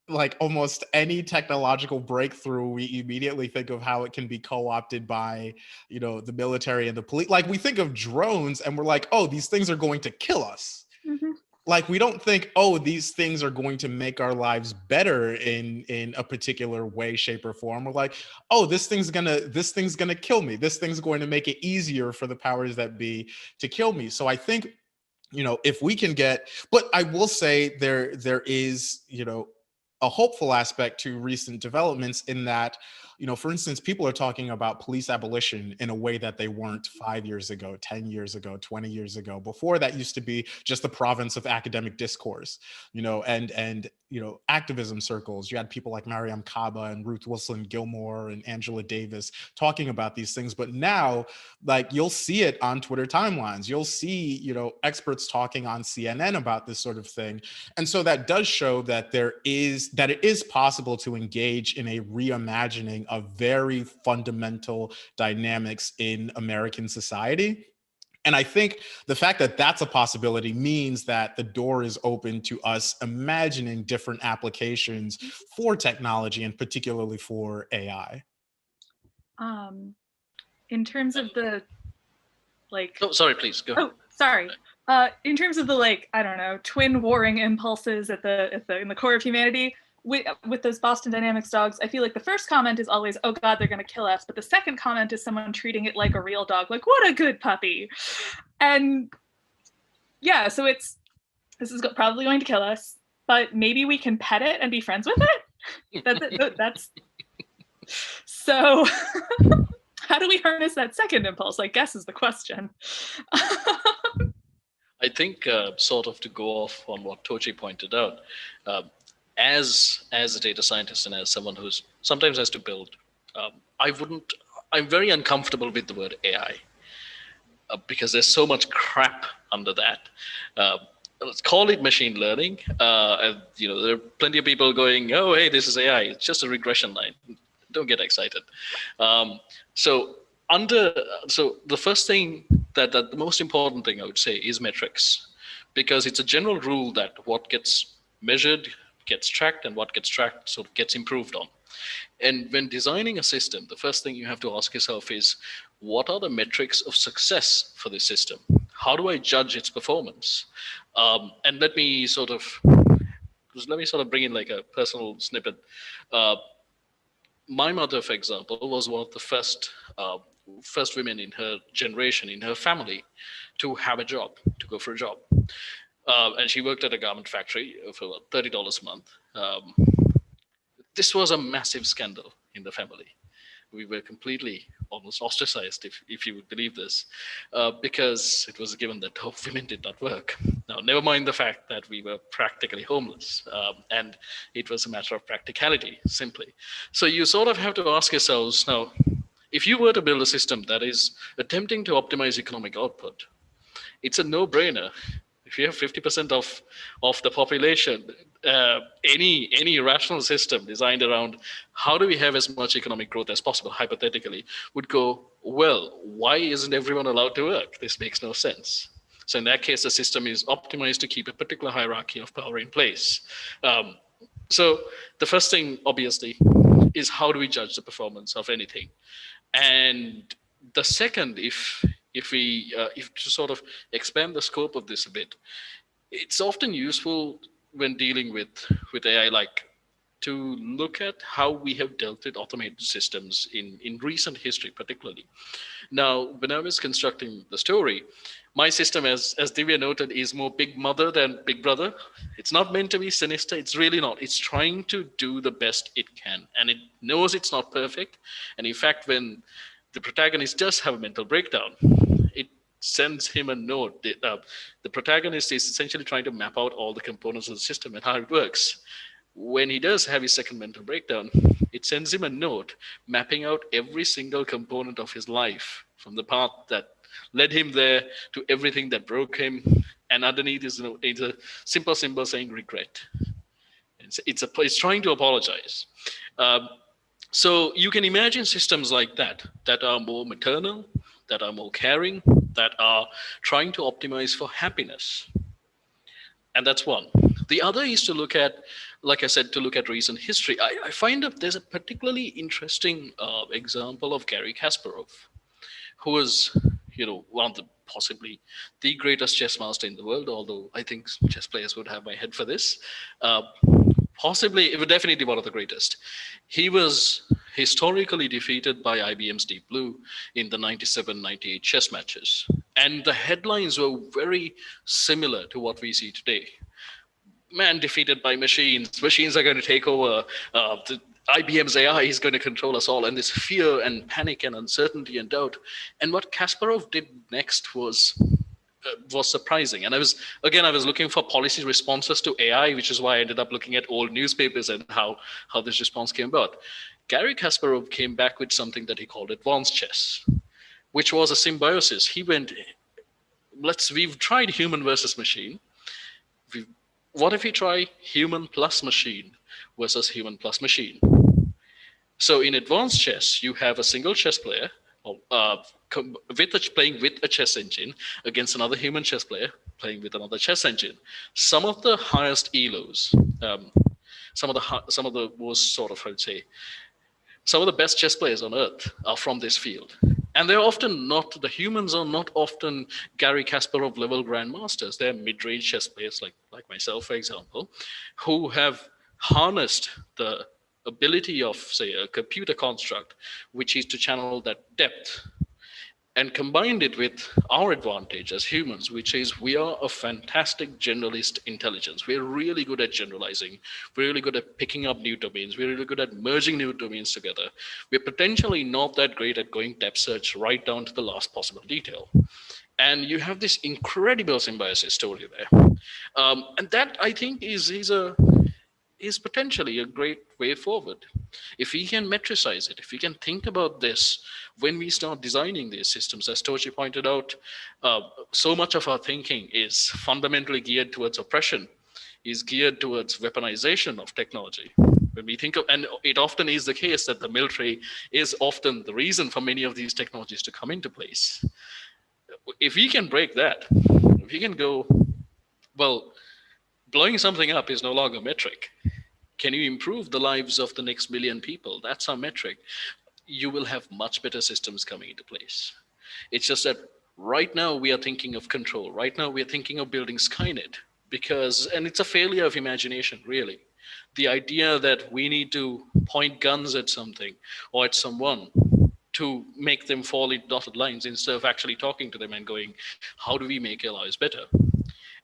like, almost any technological breakthrough, we immediately think of how it can be co-opted by, the military and the police. Like, we think of drones and we're like, oh, these things are going to kill us. Mm-hmm. Like, we don't think, oh, these things are going to make our lives better in a particular way, shape, or form. We're like, oh, this thing's gonna kill me. This thing's going to make it easier for the powers that be to kill me. So I think, if we can but I will say there is, a hopeful aspect to recent developments, in that, for instance, people are talking about police abolition in a way that they weren't 5 years ago, 10 years ago, 20 years ago. Before, that used to be just the province of academic discourse, and activism circles. You had people like Mariam Kaba and Ruth Wilson Gilmore and Angela Davis talking about these things. But now, like, you'll see it on Twitter timelines. You'll see, experts talking on CNN about this sort of thing. And so that does show that it is possible to engage in a reimagining of very fundamental dynamics in American society. And I think the fact that that's a possibility means that the door is open to us imagining different applications for technology, and particularly for AI. In terms of the, like... Oh, sorry, please, go ahead. Oh, sorry. In terms of the, I don't know, twin warring impulses in the core of humanity, with those Boston Dynamics dogs, I feel like the first comment is always, oh God, they're going to kill us. But the second comment is someone treating it like a real dog, like, what a good puppy. And yeah, so this is probably going to kill us, but maybe we can pet it and be friends with it. That's it. So how do we harness that second impulse, I guess, is the question. I think sort of to go off on what Tochi pointed out, as a data scientist and as someone who's sometimes has to build, I'm very uncomfortable with the word AI because there's so much crap under that. Let's call it machine learning. And, there are plenty of people going, "Oh, hey, this is AI. It's just a regression line. Don't get excited." So the first thing that the most important thing I would say is metrics, because it's a general rule that what gets measured gets tracked, and what gets tracked sort of gets improved on. And when designing a system, the first thing you have to ask yourself is, what are the metrics of success for this system? How do I judge its performance? And let me sort of bring in like a personal snippet. My mother, for example, was one of the first women in her generation, in her family, to have a job, to go for a job. And she worked at a garment factory for about $30 a month. This was a massive scandal in the family. We were completely almost ostracized, if you would believe this, because it was given that women did not work. Now, never mind the fact that we were practically homeless, and it was a matter of practicality, simply. So you sort of have to ask yourselves now, if you were to build a system that is attempting to optimize economic output, it's a no-brainer. If you have 50% of the population, any rational system designed around how do we have as much economic growth as possible, hypothetically, would go, well, why isn't everyone allowed to work? This makes no sense. So in that case, the system is optimized to keep a particular hierarchy of power in place. So the first thing, obviously, is how do we judge the performance of anything? And the second, if to sort of expand the scope of this a bit, it's often useful when dealing with AI, like to look at how we have dealt with automated systems in recent history, particularly. Now, when I was constructing the story, my system, as Divya noted, is more big mother than big brother. It's not meant to be sinister. It's really not. It's trying to do the best it can, and it knows it's not perfect. And in fact, when the protagonist does have a mental breakdown, it sends him a note. The protagonist is essentially trying to map out all the components of the system and how it works. When he does have his second mental breakdown, it sends him a note mapping out every single component of his life, from the path that led him there to everything that broke him. And underneath is a simple symbol saying regret. It's trying to apologize. So you can imagine systems like that are more maternal, that are more caring, that are trying to optimize for happiness. And that's one. The other is to look at, like I said, to look at recent history. I find that there's a particularly interesting example of Garry Kasparov, who was, one of the possibly the greatest chess master in the world, although I think chess players would have my head for this. Possibly, definitely one of the greatest. He was historically defeated by IBM's Deep Blue in the 97-98 chess matches. And the headlines were very similar to what we see today. Man defeated by machines. Machines are going to take over. IBM's AI is going to control us all. And this fear and panic and uncertainty and doubt. And what Kasparov did next was surprising. And I was looking for policy responses to AI, which is why I ended up looking at old newspapers and how this response came about. Garry Kasparov came back with something that he called advanced chess, which was a symbiosis. He went, we've tried human versus machine. What if we try human plus machine versus human plus machine? So in advanced chess, you have a single chess player playing with a chess engine against another human chess player playing with another chess engine. Some of the highest elos, some of the most sort of, I would say, some of the best chess players on earth are from this field. And they're often not, the humans are not often Garry Kasparov level grandmasters. They're mid-range chess players like myself, for example, who have harnessed the ability of, say, a computer construct, which is to channel that depth and combined it with our advantage as humans, which is we are a fantastic generalist intelligence. We're really good at generalizing. We're really good at picking up new domains. We're really good at merging new domains together. We're potentially not that great at going depth search right down to the last possible detail. And you have this incredible symbiosis story there. And that, I think, is potentially a great way forward. If we can metricize it, if we can think about this when we start designing these systems, as Tochi pointed out, so much of our thinking is fundamentally geared towards oppression, is geared towards weaponization of technology. When we think of, and it often is the case that the military is often the reason for many of these technologies to come into place. If we can break that, if we can go, well, blowing something up is no longer a metric. Can you improve the lives of the next million people? That's our metric. You will have much better systems coming into place. It's just that right now we are thinking of control. Right now we are thinking of building Skynet because, and it's a failure of imagination, really. The idea that we need to point guns at something or at someone to make them fall in dotted lines instead of actually talking to them and going, how do we make our lives better?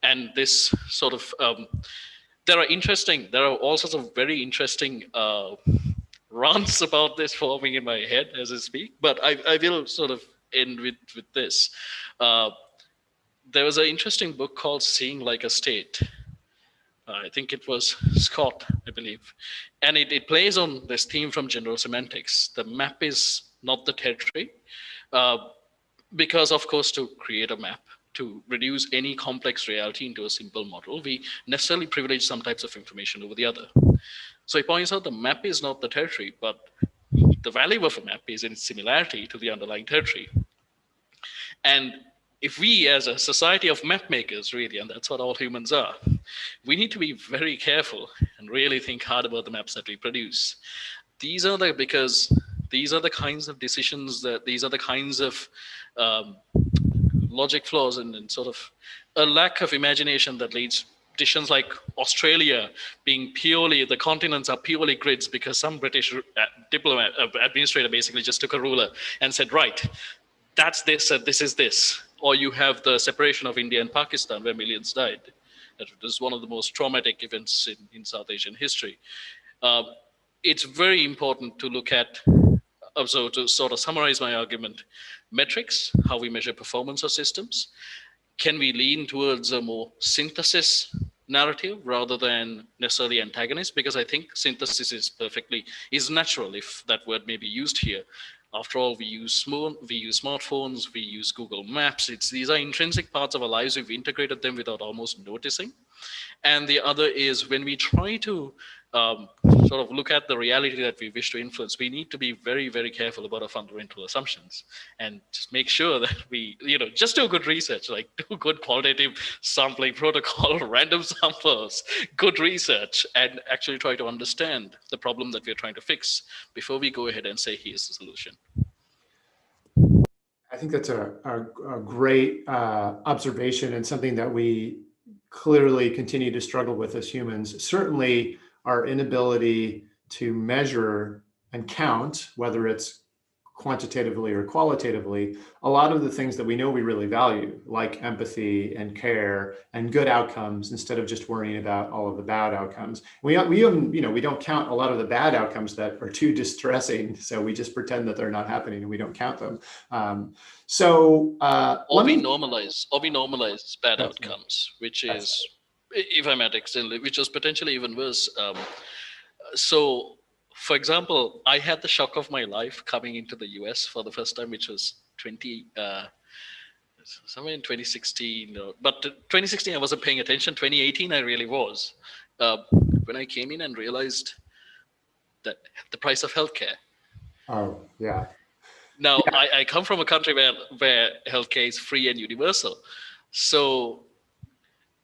And this sort of, there are all sorts of very interesting rants about this forming in my head as I speak, but I will sort of end with this. There was an interesting book called Seeing Like a State. I think it was Scott, I believe. And it plays on this theme from general semantics. The map is not the territory, because of course, to create a map, to reduce any complex reality into a simple model, we necessarily privilege some types of information over the other. So he points out the map is not the territory, but the value of a map is in its similarity to the underlying territory. And if we as a society of map makers, really, and that's what all humans are, we need to be very careful and really think hard about the maps that we produce. Because these are the kinds of decisions these are the kinds of logic flaws and sort of a lack of imagination that leads decisions like Australia being purely, the continents are purely grids because some British administrator basically just took a ruler and said, right, that's this and this is this. Or you have the separation of India and Pakistan where millions died. That was one of the most traumatic events in South Asian history. It's very important to look at, so to sort of summarize my argument, metrics, how we measure performance of systems. Can we lean towards a more synthesis narrative rather than necessarily antagonist? Because I think synthesis is natural, if that word may be used here. After all, we use smartphones, we use Google Maps. These are intrinsic parts of our lives. We've integrated them without almost noticing. And the other is when we try to sort of look at the reality that we wish to influence, we need to be very, very careful about our fundamental assumptions and just make sure that we, just do good research, like do good qualitative sampling protocol, random samples, good research, and actually try to understand the problem that we're trying to fix before we go ahead and say, here's the solution. I think that's a great observation and something that we clearly continue to struggle with as humans. Certainly, our inability to measure and count, whether it's quantitatively or qualitatively, a lot of the things that we know we really value, like empathy and care and good outcomes, instead of just worrying about all of the bad outcomes. We don't count a lot of the bad outcomes that are too distressing, so we just pretend that they're not happening and we don't count them. Or we normalize bad outcomes, which is, if I might extend, which is potentially even worse. So, for example, I had the shock of my life coming into the US for the first time, which was somewhere in 2016. But 2016, I wasn't paying attention. 2018, I really was. When I came in and realized that the price of healthcare. Oh, yeah. Now, yeah. I come from a country where healthcare is free and universal. So,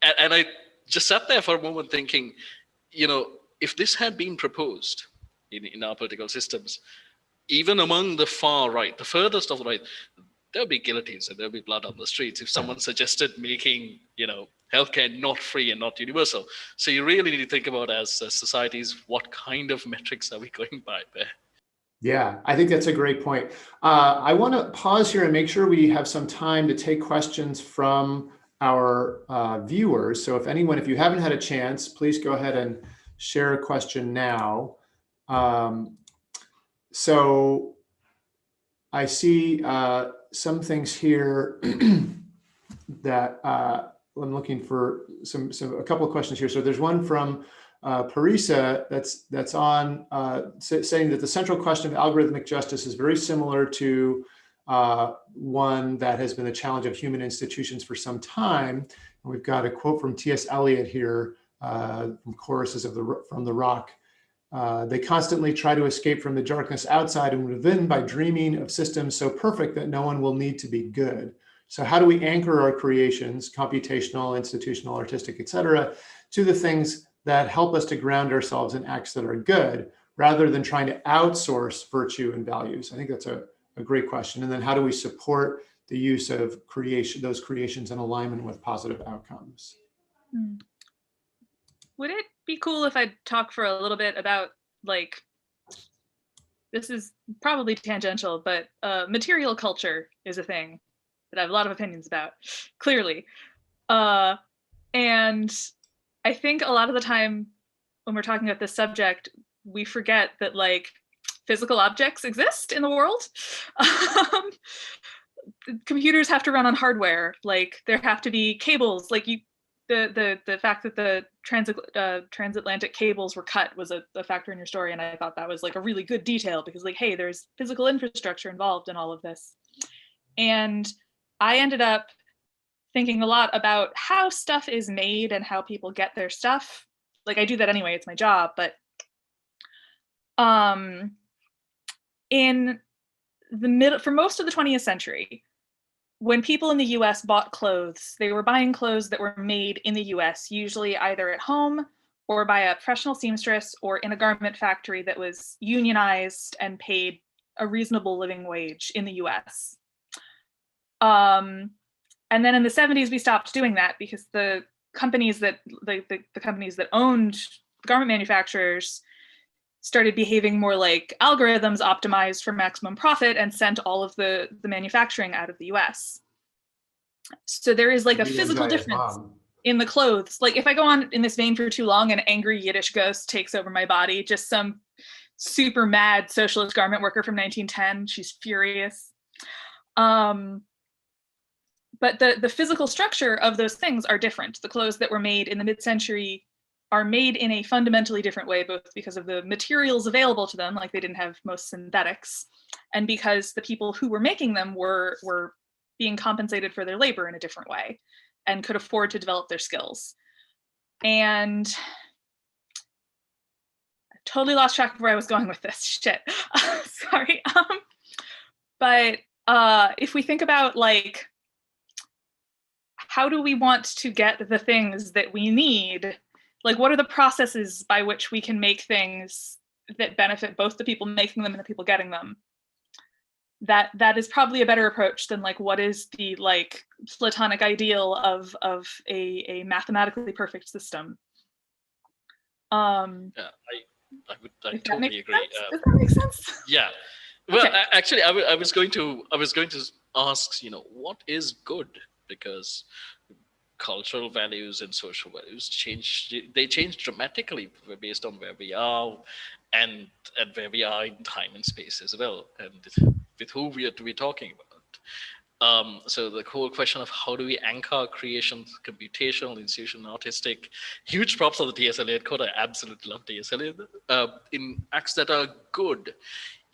and I just sat there for a moment thinking, if this had been proposed in our political systems, even among the far right, the furthest of the right, there'll be guillotines and there'll be blood on the streets if someone suggested making, healthcare not free and not universal. So you really need to think about, as societies, what kind of metrics are we going by there? Yeah, I think that's a great point. I want to pause here and make sure we have some time to take questions from our viewers. So if you haven't had a chance, please go ahead and share a question now. So I see some things here that I'm looking for a couple of questions here. So there's one from Parisa that's on saying that the central question of algorithmic justice is very similar to one that has been the challenge of human institutions for some time. And we've got a quote from T.S. Eliot here from Choruses from the Rock. They constantly try to escape from the darkness outside and within by dreaming of systems so perfect that no one will need to be good. So how do we anchor our creations, computational, institutional, artistic, et cetera, to the things that help us to ground ourselves in acts that are good, rather than trying to outsource virtue and values? I think that's a great question. And then how do we support the use of those creations in alignment with positive outcomes? Would it be cool if I talk for a little bit about, like, this is probably tangential, but material culture is a thing that I have a lot of opinions about, clearly. And I think a lot of the time when we're talking about this subject, we forget that, like, physical objects exist in the world. Computers have to run on hardware. Like, there have to be cables. Like, the fact that the transatlantic cables were cut was a factor in your story, and I thought that was, like, a really good detail, because, like, hey, there's physical infrastructure involved in all of this. And I ended up thinking a lot about how stuff is made and how people get their stuff. Like, I do that anyway, it's my job, but in the middle, for most of the 20th century, when people in the US bought clothes, they were buying clothes that were made in the US, usually either at home or by a professional seamstress or in a garment factory that was unionized and paid a reasonable living wage in the US. And then in the 70s, we stopped doing that because the companies that the companies that owned garment manufacturers started behaving more like algorithms optimized for maximum profit and sent all of the manufacturing out of the US. So there is, like, a physical difference in the clothes. Like, if I go on in this vein for too long, an angry Yiddish ghost takes over my body, just some super mad socialist garment worker from 1910. She's furious. But the physical structure of those things are different. The clothes that were made in the mid-century are made in a fundamentally different way, both because of the materials available to them, like they didn't have most synthetics, and because the people who were making them were being compensated for their labor in a different way and could afford to develop their skills. And I totally lost track of where I was going with this. Shit. Sorry. But if we think about, like, how do we want to get the things that we need? Like, what are the processes by which we can make things that benefit both the people making them and the people getting them? That is probably a better approach than, like, what is the, like, Platonic ideal of a mathematically perfect system. Yeah, I totally agree. Does that make sense? Yeah. Well, Okay. actually, I was going to ask, what is good? Because cultural values and social values change dramatically based on where we are and where we are in time and space as well, and with who we are to be talking about. So the whole question of how do we anchor creations, computational, institutional, artistic, huge props on the T.S. Eliot quote. I absolutely love T.S. Eliot. In acts that are good,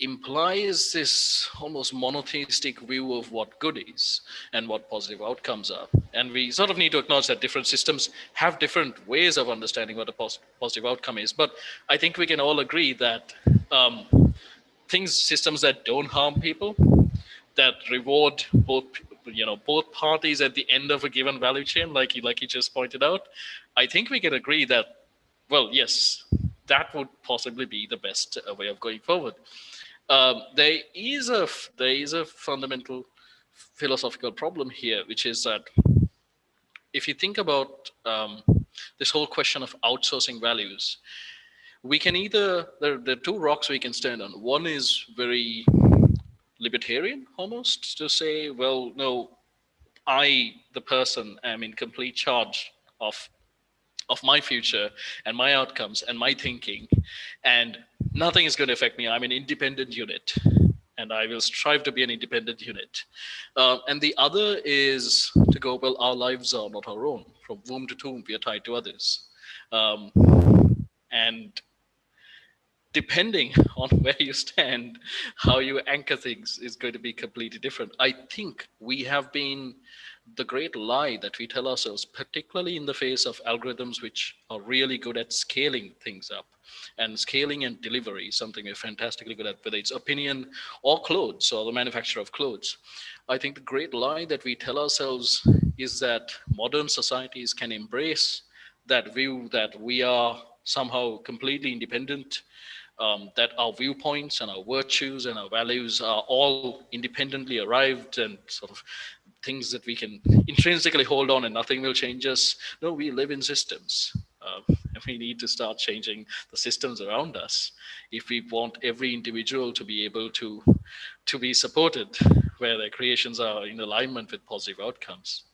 implies this almost monotheistic view of what good is and what positive outcomes are. And we sort of need to acknowledge that different systems have different ways of understanding what a positive outcome is. But I think we can all agree that systems that don't harm people, that reward both parties at the end of a given value chain, like you just pointed out, I think we can agree that, well, yes, that would possibly be the best way of going forward. There is a fundamental philosophical problem here, which is that if you think about this whole question of outsourcing values, we can either, there are two rocks we can stand on. One is very libertarian almost, to say, well, no, I, the person, am in complete charge of my future and my outcomes and my thinking, and nothing is going to affect me. I'm an independent unit, and I will strive to be an independent unit. And the other is to go, well, our lives are not our own. From womb to tomb, we are tied to others. Um, and depending on where you stand, how you anchor things is going to be completely different. I think we have been, the great lie that we tell ourselves, particularly in the face of algorithms which are really good at scaling things up, and scaling and delivery, something we're fantastically good at, whether it's opinion or clothes or the manufacture of clothes. I think the great lie that we tell ourselves is that modern societies can embrace that view that we are somehow completely independent, that our viewpoints and our virtues and our values are all independently arrived and sort of things that we can intrinsically hold on and nothing will change us. No, we live in systems. And we need to start changing the systems around us if we want every individual to be able to be supported, where their creations are in alignment with positive outcomes.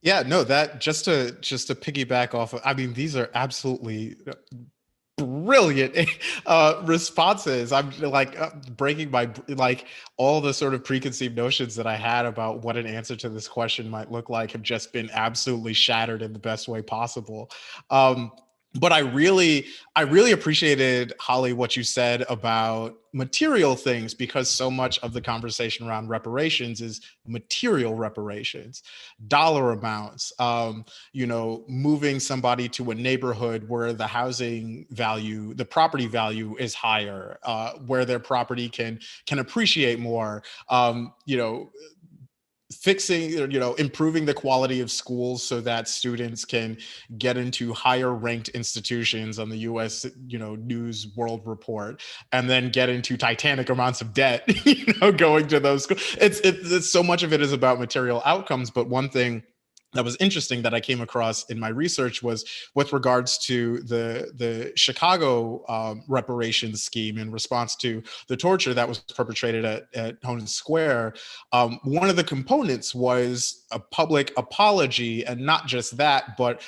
Yeah, no, that just to piggyback off of, I mean, these are absolutely brilliant responses. I'm like breaking my, like, all the sort of preconceived notions that I had about what an answer to this question might look like have just been absolutely shattered in the best way possible. But I really appreciated, Holly, what you said about material things, because so much of the conversation around reparations is material reparations, dollar amounts, moving somebody to a neighborhood where the housing value, the property value is higher, where their property can appreciate more, fixing, improving the quality of schools so that students can get into higher ranked institutions on the US, News World Report, and then get into titanic amounts of debt, going to those schools. It's so much of it is about material outcomes. But one thing that was interesting that I came across in my research was with regards to the Chicago reparations scheme in response to the torture that was perpetrated at Honan Square. One of the components was a public apology, and not just that, but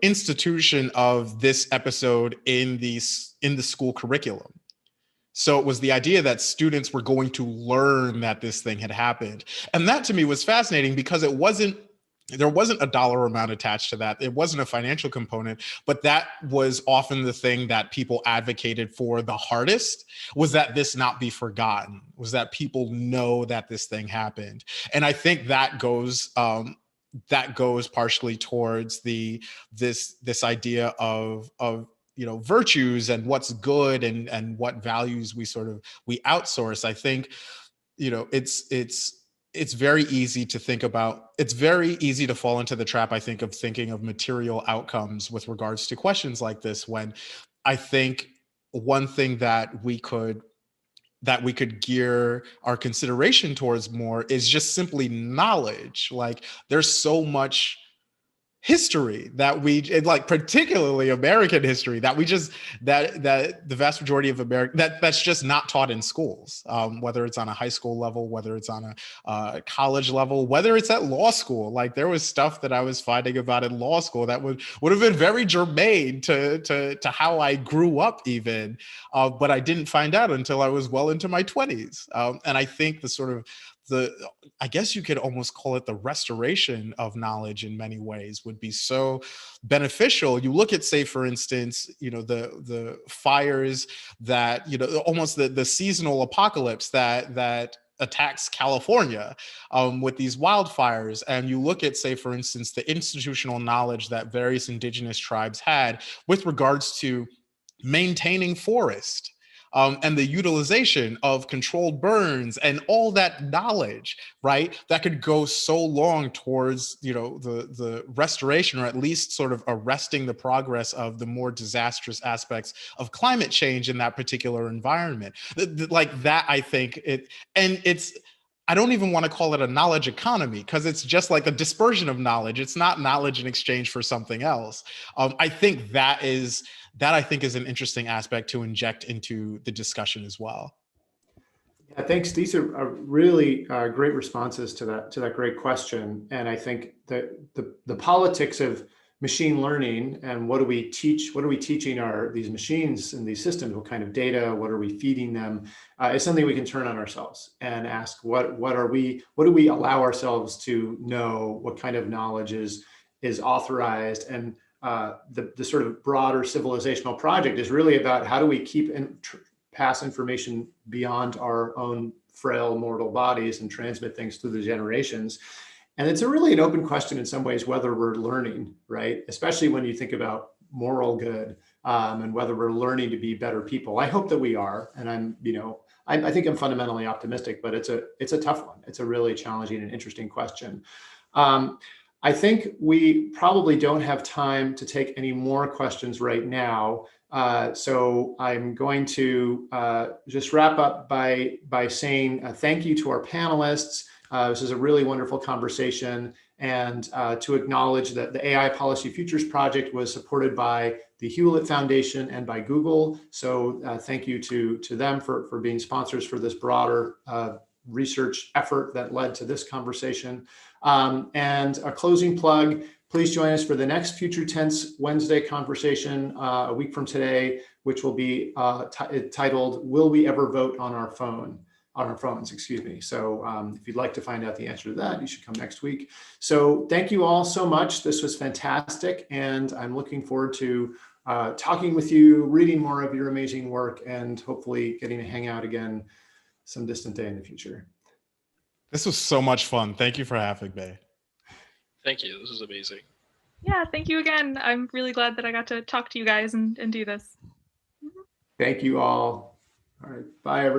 institution of this episode in the school curriculum. So it was the idea that students were going to learn that this thing had happened. And that to me was fascinating, because there wasn't a dollar amount attached to that. It wasn't a financial component, but that was often the thing that people advocated for the hardest, was that this not be forgotten, was that people know that this thing happened. And I think that goes partially towards this idea of virtues and what's good, and what values we outsource. I think it's very easy to think about, it's very easy to fall into the trap, I think, of thinking of material outcomes with regards to questions like this, when I think one thing that we could gear our consideration towards more is just simply knowledge. Like, there's so much history that like, particularly American history, that we just that the vast majority of America, that's just not taught in schools, whether it's on a high school level, whether it's on a college level, whether it's at law school. Like, there was stuff that I was finding about in law school that would have been very germane to how I grew up even, but I didn't find out until I was well into my 20s. And I think I guess you could almost call it the restoration of knowledge in many ways would be so beneficial. You look at, say, for instance, the fires that, almost the seasonal apocalypse that attacks California, with these wildfires. And you look at, say, for instance, the institutional knowledge that various indigenous tribes had with regards to maintaining forest, and the utilization of controlled burns, and all that knowledge, right, that could go so long towards, the restoration, or at least sort of arresting the progress of the more disastrous aspects of climate change in that particular environment. Like that, I think and I don't even want to call it a knowledge economy because it's just like a dispersion of knowledge. It's not knowledge in exchange for something else. I think that is an interesting aspect to inject into the discussion as well. Yeah, thanks. These are really great responses to that great question. And I think that the politics of machine learning and what are we teaching these machines and these systems, what kind of data, what are we feeding them, is something we can turn on ourselves and ask what do we allow ourselves to know, what kind of knowledge is authorized. And the sort of broader civilizational project is really about how do we keep pass information beyond our own frail mortal bodies and transmit things through the generations. And it's really an open question in some ways whether we're learning, right? Especially when you think about moral good and whether we're learning to be better people. I hope that we are, and I think I'm fundamentally optimistic, but it's a tough one. It's a really challenging and interesting question. I think we probably don't have time to take any more questions right now. So I'm going to just wrap up by saying thank you to our panelists. This is a really wonderful conversation, and to acknowledge that the AI Policy Futures Project was supported by the Hewlett Foundation and by Google. So thank you to them for being sponsors for this broader research effort that led to this conversation. And a closing plug, please join us for the next Future Tense Wednesday conversation a week from today, which will be titled, Will We Ever Vote on Our Phone? On our phones, excuse me. So if you'd like to find out the answer to that, you should come next week. So thank you all so much. This was fantastic. And I'm looking forward to talking with you, reading more of your amazing work, and hopefully getting to hang out again some distant day in the future. This was so much fun. Thank you for having me. Thank you. This was amazing. Yeah, thank you again. I'm really glad that I got to talk to you guys and do this. Thank you all. All right. Bye, everyone.